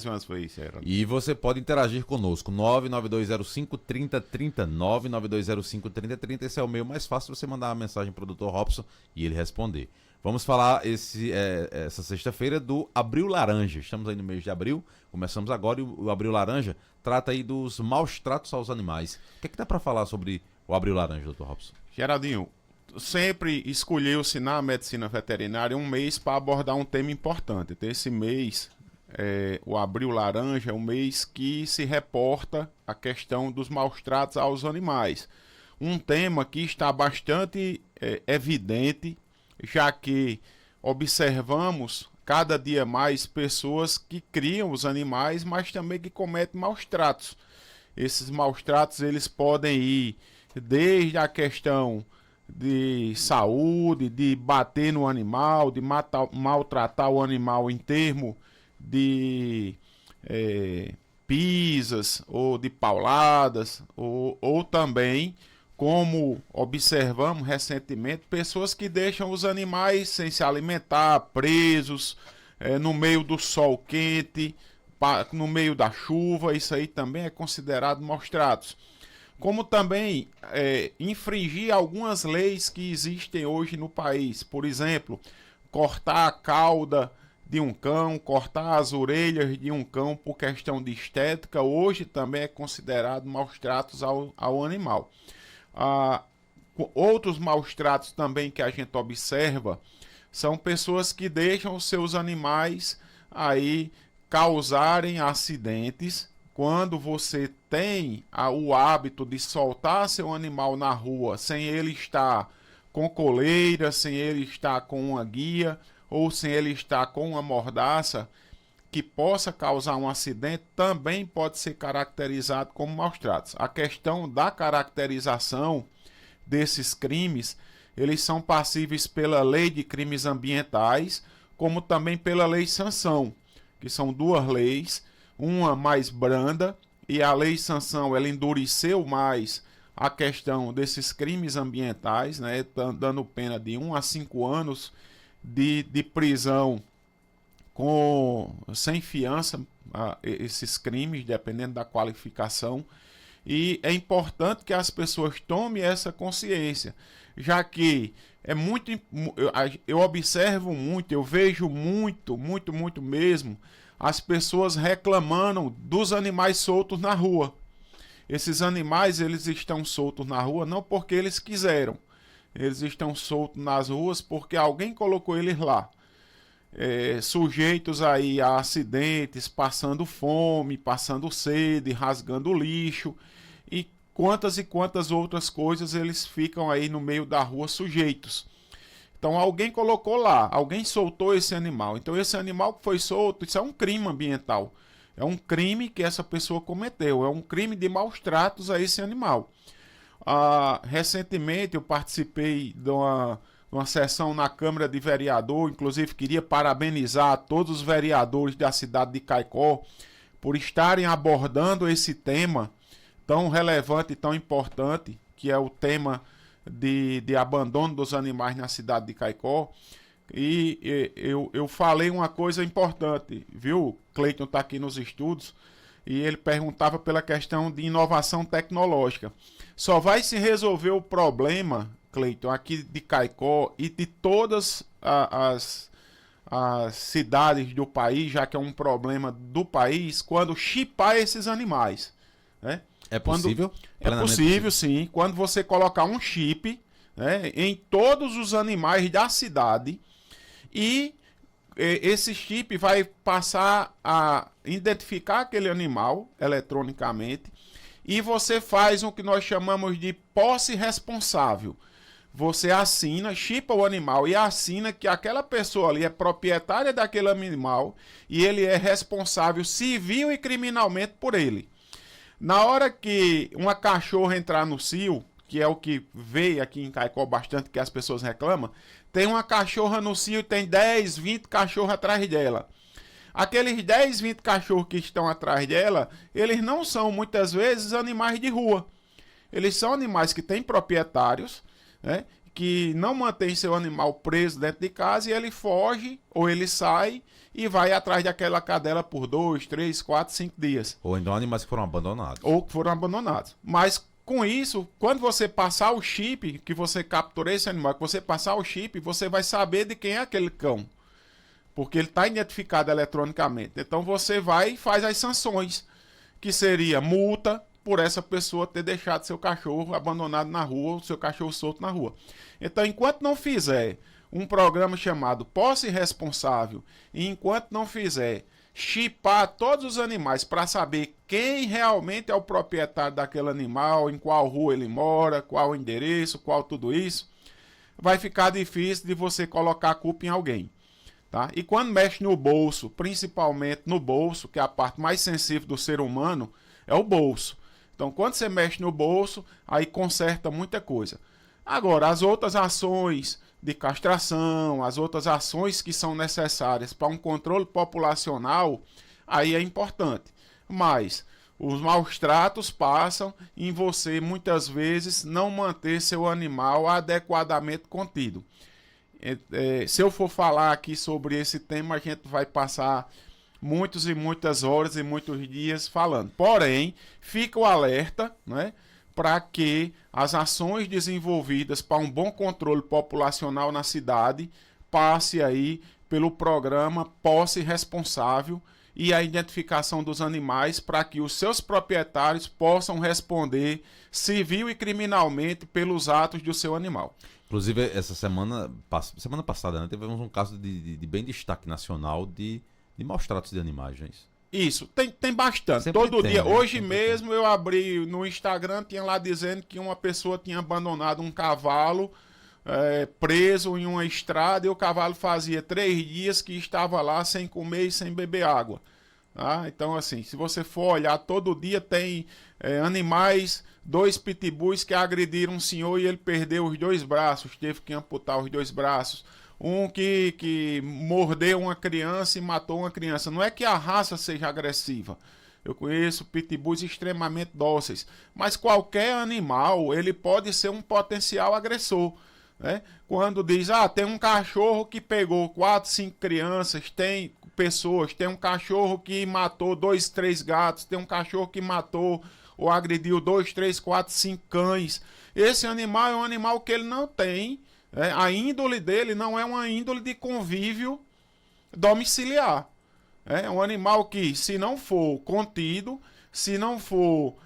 mais vezes, Geraldo. E você pode interagir conosco, 99205-3030, 99205-3030, esse é o meio mais fácil de você mandar uma mensagem para o Dr. Robson e ele responder. Vamos falar essa sexta-feira do Abril Laranja. Estamos aí no mês de abril, começamos agora, e o Abril Laranja trata aí dos maus tratos aos animais. O que é que dá para falar sobre o Abril Laranja, Dr. Robson? Geraldinho, sempre escolheu-se na medicina veterinária um mês para abordar um tema importante. Então, esse mês, o Abril Laranja, é um mês que se reporta a questão dos maus tratos aos animais. Um tema que está bastante evidente, já que observamos cada dia mais pessoas que criam os animais, mas também que cometem maus tratos. Esses maus tratos eles podem ir desde a questão de saúde, de bater no animal, de maltratar o animal em termos de pisas ou de pauladas, ou também, como observamos recentemente, pessoas que deixam os animais sem se alimentar, presos, no meio do sol quente, no meio da chuva. Isso aí também é considerado maus tratos. Como também infringir algumas leis que existem hoje no país. Por exemplo, cortar a cauda de um cão, cortar as orelhas de um cão por questão de estética, hoje também é considerado maus tratos ao animal. Outros maus tratos também que a gente observa são pessoas que deixam os seus animais aí causarem acidentes. Quando você tem o hábito de soltar seu animal na rua sem ele estar com coleira, sem ele estar com uma guia ou sem ele estar com uma mordaça que possa causar um acidente, também pode ser caracterizado como maus tratos. A questão da caracterização desses crimes, eles são passíveis pela Lei de Crimes Ambientais, como também pela Lei Sanção, que são duas leis, uma mais branda, e a Lei Sanção ela endureceu mais a questão desses crimes ambientais, né, dando pena de 1 a 5 anos de prisão sem fiança esses crimes, dependendo da qualificação. E é importante que as pessoas tomem essa consciência, já que eu observo muito, eu vejo muito mesmo, as pessoas reclamando dos animais soltos na rua. Esses animais eles estão soltos na rua não porque eles quiseram, eles estão soltos nas ruas porque alguém colocou eles lá. Sujeitos aí a acidentes, passando fome, passando sede, rasgando lixo e quantas outras coisas eles ficam aí no meio da rua sujeitos. Então alguém colocou lá, alguém soltou esse animal. Então esse animal que foi solto, isso é um crime ambiental. É um crime que essa pessoa cometeu, é um crime de maus tratos a esse animal. Recentemente eu participei de uma sessão na Câmara de Vereador, inclusive queria parabenizar todos os vereadores da cidade de Caicó por estarem abordando esse tema tão relevante e tão importante, que é o tema de abandono dos animais na cidade de Caicó. E eu falei uma coisa importante, viu? Cleiton está aqui nos estudos e ele perguntava pela questão de inovação tecnológica. Só vai se resolver o problema, Cleiton, aqui de Caicó e de todas as cidades do país, já que é um problema do país, quando chipar esses animais, né? É possível? É possível, sim. Quando você colocar um chip, né, em todos os animais da cidade e esse chip vai passar a identificar aquele animal eletronicamente e você faz o que nós chamamos de posse responsável. Você assina, chipa o animal e assina que aquela pessoa ali é proprietária daquele animal e ele é responsável civil e criminalmente por ele. Na hora que uma cachorra entrar no cio, que é o que veio aqui em Caicó bastante, que as pessoas reclamam, tem uma cachorra no cio e tem 10, 20 cachorros atrás dela. Aqueles 10, 20 cachorros que estão atrás dela, eles não são muitas vezes animais de rua. Eles são animais que têm proprietários, né, que não mantém seu animal preso dentro de casa e ele foge ou ele sai e vai atrás daquela cadela por 2, 3, 4, 5 dias. Ou então animais que foram abandonados. Ou que foram abandonados. Mas com isso, quando você passar o chip, que você capturou esse animal, que você passar o chip, você vai saber de quem é aquele cão. Porque ele está identificado eletronicamente. Então você vai e faz as sanções, que seria multa por essa pessoa ter deixado seu cachorro abandonado na rua, o seu cachorro solto na rua. Então, enquanto não fizer um programa chamado Posse Responsável, e enquanto não fizer chipar todos os animais para saber quem realmente é o proprietário daquele animal, em qual rua ele mora, qual o endereço, qual tudo isso, vai ficar difícil de você colocar a culpa em alguém. Tá? E quando mexe no bolso, principalmente no bolso, que é a parte mais sensível do ser humano, é o bolso. Então, quando você mexe no bolso, aí conserta muita coisa. Agora, as outras ações de castração, as outras ações que são necessárias para um controle populacional, aí é importante. Mas os maus tratos passam em você, muitas vezes, não manter seu animal adequadamente contido. Se eu for falar aqui sobre esse tema, a gente vai passar muitas e muitas horas e muitos dias falando. Porém, fica o alerta, né, para que as ações desenvolvidas para um bom controle populacional na cidade passe aí pelo programa Posse Responsável e a identificação dos animais para que os seus proprietários possam responder civil e criminalmente pelos atos do seu animal. Inclusive, essa semana passada, né, tivemos um caso de bem destaque nacional de maus tratos de animais, não é isso? Isso, tem bastante. Sempre Todo tem, dia. né? Hoje Sempre mesmo eu abri no Instagram, tinha lá dizendo que uma pessoa tinha abandonado um cavalo preso em uma estrada e o cavalo fazia 3 dias que estava lá sem comer e sem beber água. Tá? Então, assim, se você for olhar, todo dia tem animais, 2 pitbulls que agrediram um senhor e ele perdeu os 2 braços, teve que amputar os 2 braços. Um que mordeu uma criança e matou uma criança. Não é que a raça seja agressiva. Eu conheço pitbulls extremamente dóceis. Mas qualquer animal, ele pode ser um potencial agressor. Né? Quando diz, tem um cachorro que pegou 4, 5 crianças, tem pessoas, tem um cachorro que matou 2, 3 gatos, tem um cachorro que matou ou agrediu 2, 3, 4, 5 cães. Esse animal é um animal que ele não tem... a índole dele não é uma índole de convívio domiciliar. É um animal que, se não for contido, se não for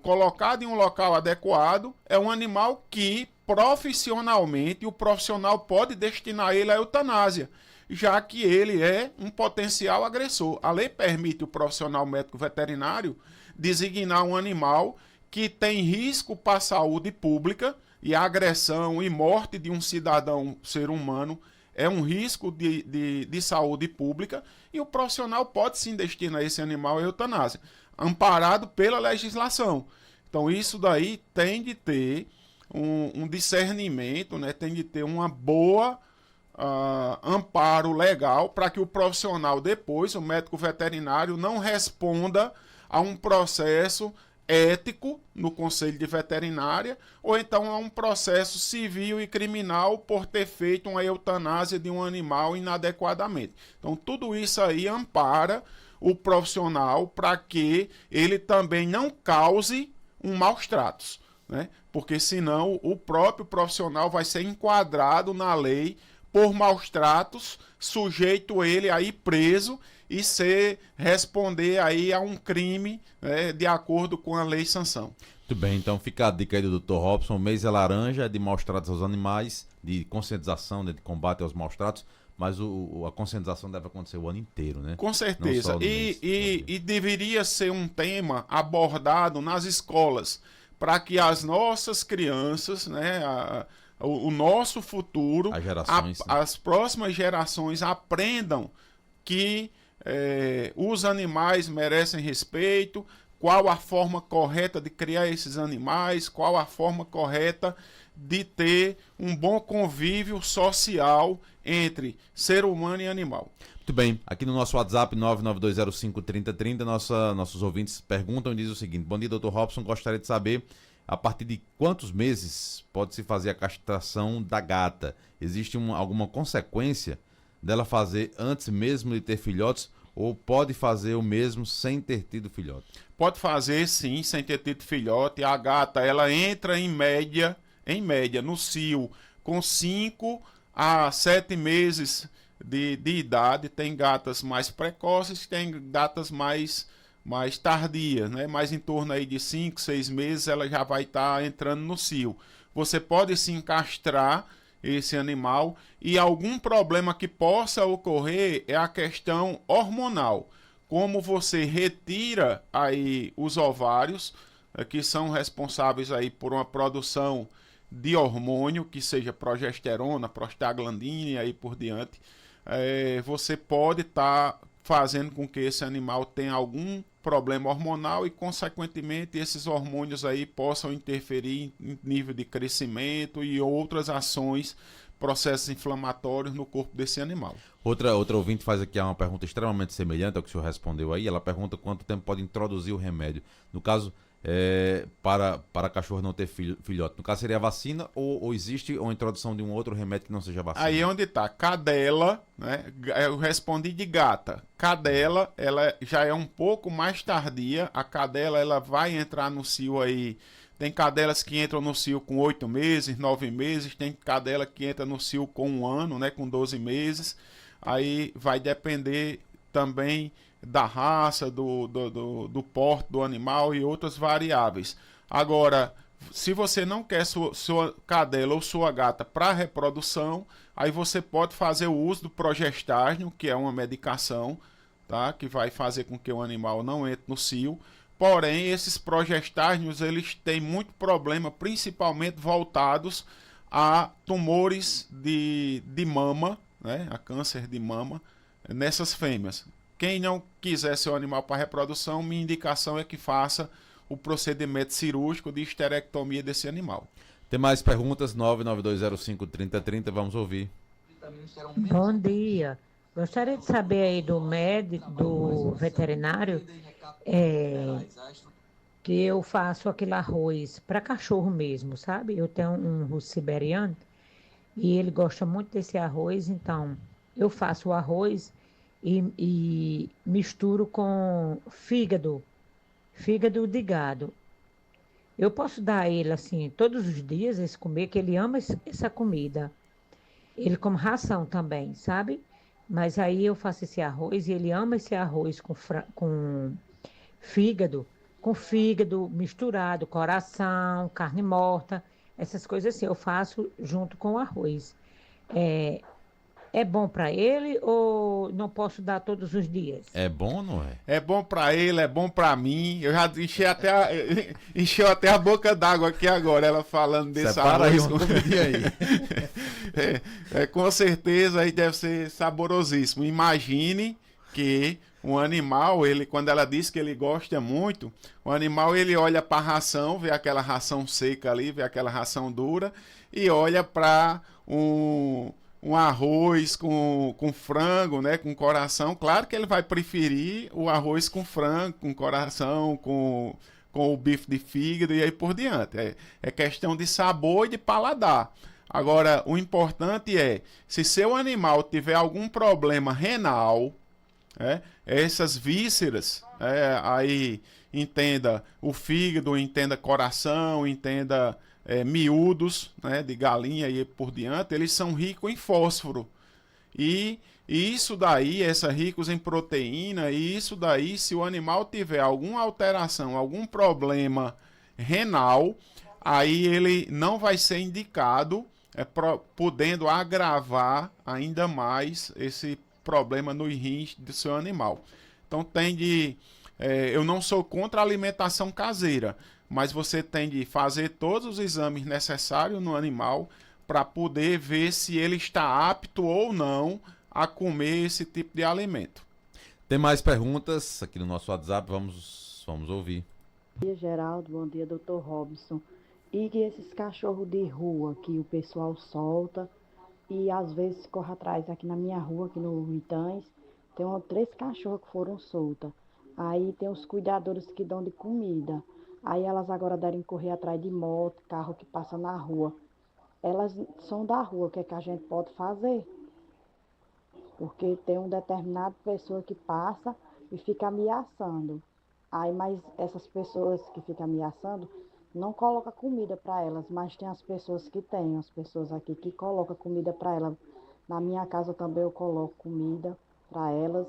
colocado em um local adequado, é um animal que profissionalmente o profissional pode destinar ele à eutanásia, já que ele é um potencial agressor. A lei permite o profissional médico veterinário designar um animal que tem risco para a saúde pública, e a agressão e morte de um cidadão, ser humano, é um risco de saúde pública, e o profissional pode sim destinar esse animal à eutanásia, amparado pela legislação. Então isso daí tem de ter um discernimento, né? Tem de ter uma boa amparo legal para que o profissional depois, o médico veterinário, não responda a um processo ético no Conselho de Veterinária, ou então a um processo civil e criminal por ter feito uma eutanásia de um animal inadequadamente. Então tudo isso aí ampara o profissional para que ele também não cause maus tratos, né? Porque senão o próprio profissional vai ser enquadrado na lei por maus tratos, sujeito ele aí preso e responder aí a um crime, né, de acordo com a lei e sanção. Muito bem, então fica a dica aí do Dr. Robson. O mês é laranja, de maus tratos aos animais, de conscientização, né, de combate aos maus tratos, mas a conscientização deve acontecer o ano inteiro, né? Com certeza. E deveria ser um tema abordado nas escolas, para que as nossas crianças, né, o nosso futuro, as próximas gerações aprendam que os animais merecem respeito, qual a forma correta de criar esses animais, qual a forma correta de ter um bom convívio social entre ser humano e animal. Muito bem, aqui no nosso WhatsApp 992053030, nossos ouvintes perguntam e dizem o seguinte: bom dia, Dr. Robson, gostaria de saber a partir de quantos meses pode-se fazer a castração da gata? Existe alguma consequência dela fazer antes mesmo de ter filhotes ou pode fazer o mesmo sem ter tido filhote? Pode fazer sim, sem ter tido filhote. A gata, ela entra em média, no cio com 5 a 7 meses de idade. Tem gatas mais precoces, tem gatas mais tardias, né? Mais em torno aí de 5, 6 meses ela já vai estar entrando no cio. Você pode sim castrar esse animal e algum problema que possa ocorrer é a questão hormonal. Como você retira aí os ovários, que são responsáveis aí por uma produção de hormônio, que seja progesterona, prostaglandina e aí por diante, você pode estar fazendo com que esse animal tenha algum problema hormonal e, consequentemente, esses hormônios aí possam interferir em nível de crescimento e outras ações, processos inflamatórios no corpo desse animal. Outra ouvinte faz aqui uma pergunta extremamente semelhante ao que o senhor respondeu aí. Ela pergunta quanto tempo pode introduzir o remédio. No caso, para cachorro não ter filhote. No caso, seria a vacina ou existe uma introdução de um outro remédio que não seja vacina? Aí é onde está. Cadela, né? Eu respondi de gata. Cadela, ela já é um pouco mais tardia. A cadela, ela vai entrar no cio aí. Tem cadelas que entram no cio com 8 meses, 9 meses. Tem cadela que entra no cio com 1 ano, né? Com 12 meses. Aí vai depender também da raça, do porte do animal e outras variáveis. Agora, se você não quer sua cadela ou sua gata para reprodução, aí você pode fazer o uso do progestágeno, que é uma medicação, tá? Que vai fazer com que o animal não entre no cio. Porém, esses progestágenos, eles têm muito problema, principalmente voltados a tumores de mama, né? A câncer de mama nessas fêmeas. Quem não quiser seu animal para reprodução, minha indicação é que faça o procedimento cirúrgico de esterectomia desse animal. Tem mais perguntas? 992053030, vamos ouvir. Bom dia. Gostaria de saber aí do médico, do veterinário, que eu faço aquele arroz para cachorro mesmo, sabe? Eu tenho um russo siberiano e ele gosta muito desse arroz, então eu faço o arroz e misturo com fígado de gado. Eu posso dar a ele assim todos os dias esse comer, que ele ama essa comida. Ele come ração também, sabe? Mas aí eu faço esse arroz e ele ama esse arroz fígado, com fígado misturado, coração, carne morta, essas coisas assim. Eu faço junto com o arroz. É bom para ele ou não posso dar todos os dias? É bom ou não é? É bom para ele, é bom para mim. Eu já encheu até a boca d'água aqui agora, ela falando desse Separa arroz. aí uma comidinha aí. Com certeza aí deve ser saborosíssimo. Imagine que um animal, ele, quando ela diz que ele gosta muito, o animal ele olha para a ração, vê aquela ração seca ali, vê aquela ração dura e olha para um arroz com frango, né, com coração. Claro que ele vai preferir o arroz com frango, com coração, com o bife de fígado e aí por diante. É questão de sabor e de paladar. Agora, o importante é, se seu animal tiver algum problema renal, essas vísceras, aí entenda o fígado, entenda coração, entenda miúdos, né, de galinha e por diante, eles são ricos em fósforo. E isso daí, ricos em proteína, e isso daí, se o animal tiver alguma alteração, algum problema renal, aí ele não vai ser indicado, podendo agravar ainda mais esse problema nos rins do seu animal. Então eu não sou contra a alimentação caseira, mas você tem de fazer todos os exames necessários no animal para poder ver se ele está apto ou não a comer esse tipo de alimento. Tem mais perguntas aqui no nosso WhatsApp, vamos ouvir. Bom dia, Geraldo. Bom dia, Dr. Robson. E que esses cachorros de rua que o pessoal solta e às vezes corre atrás aqui na minha rua, aqui no Itães, tem 3 cachorros que foram soltas. Aí tem os cuidadores que dão de comida. Aí elas agora devem correr atrás de moto, carro que passa na rua. Elas são da rua, o que é que a gente pode fazer? Porque tem uma determinada pessoa que passa e fica ameaçando. Aí, mas essas pessoas que ficam ameaçando não colocam comida para elas, mas tem as pessoas que têm, as pessoas aqui que colocam comida para elas. Na minha casa também eu coloco comida para elas.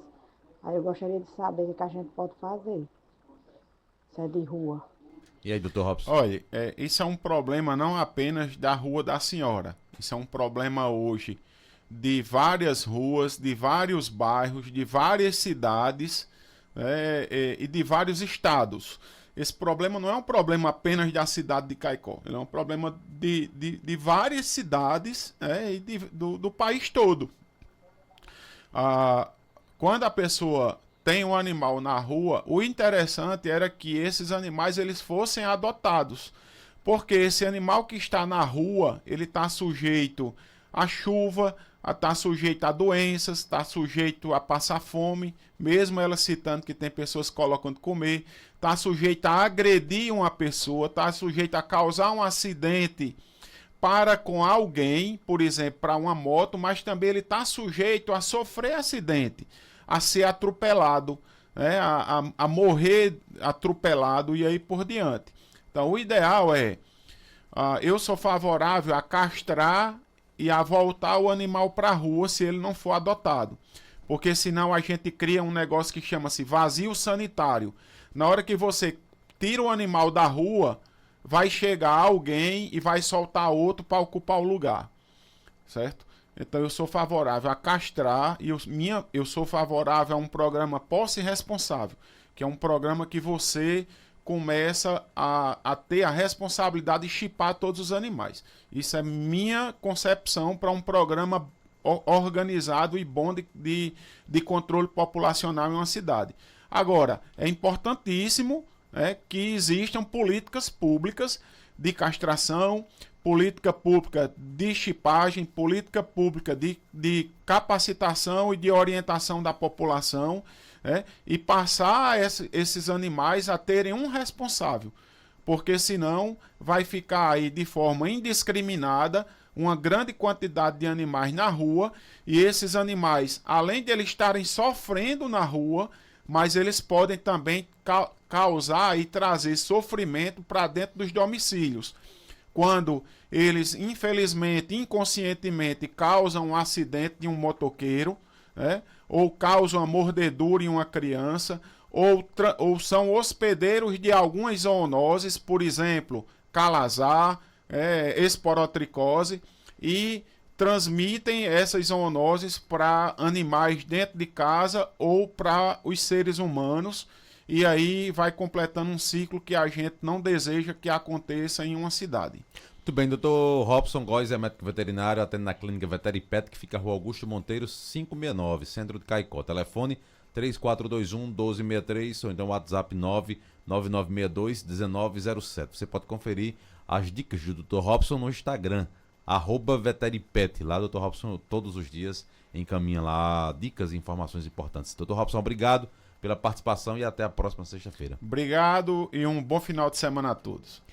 Aí eu gostaria de saber o que a gente pode fazer. Isso é de rua. E aí, doutor Robson? Olha, isso é um problema não apenas da rua da senhora. Isso é um problema hoje de várias ruas, de vários bairros, de várias cidades, e de vários estados. Esse problema não é um problema apenas da cidade de Caicó. Ele é um problema de várias cidades, e do país todo. Quando a pessoa tem um animal na rua, o interessante era que esses animais eles fossem adotados. Porque esse animal que está na rua, ele está sujeito à chuva, está sujeito a doenças, está sujeito a passar fome, mesmo ela citando que tem pessoas que colocam de comer, está sujeito a agredir uma pessoa, está sujeito a causar um acidente para com alguém, por exemplo, para uma moto, mas também ele está sujeito a sofrer acidente, a ser atropelado, né, a morrer atropelado e aí por diante. Então o ideal eu sou favorável a castrar e a voltar o animal para a rua se ele não for adotado. Porque senão a gente cria um negócio que chama-se vazio sanitário. Na hora que você tira o animal da rua, vai chegar alguém e vai soltar outro para ocupar o lugar. Certo? Então eu sou favorável a castrar e eu sou favorável a um programa Posse Responsável, que é um programa que você começa a ter a responsabilidade de chipar todos os animais. Isso é minha concepção para um programa organizado e bom de controle populacional em uma cidade. Agora, é importantíssimo que existam políticas públicas de castração, política pública de chipagem, política pública de capacitação e de orientação da população, e passar esses animais a terem um responsável, porque senão vai ficar aí de forma indiscriminada uma grande quantidade de animais na rua, e esses animais, além de eles estarem sofrendo na rua, mas eles podem também causar e trazer sofrimento para dentro dos domicílios. Quando eles, infelizmente, inconscientemente, causam um acidente de um motoqueiro, ou causam uma mordedura em uma criança, ou são hospedeiros de algumas zoonoses, por exemplo, calazar, esporotricose, e transmitem essas zoonoses para animais dentro de casa ou para os seres humanos, e aí vai completando um ciclo que a gente não deseja que aconteça em uma cidade. Muito bem, doutor Robson Góes é médico veterinário, atende na clínica Veteripet, que fica na Rua Augusto Monteiro, 569, centro de Caicó. Telefone 3421-1263, ou então WhatsApp 99962-1907. Você pode conferir as dicas do Dr. Robson no Instagram, @Veteripet. Lá, Dr. Robson, todos os dias encaminha lá dicas e informações importantes. Dr. Robson, obrigado pela participação e até a próxima sexta-feira. Obrigado e um bom final de semana a todos.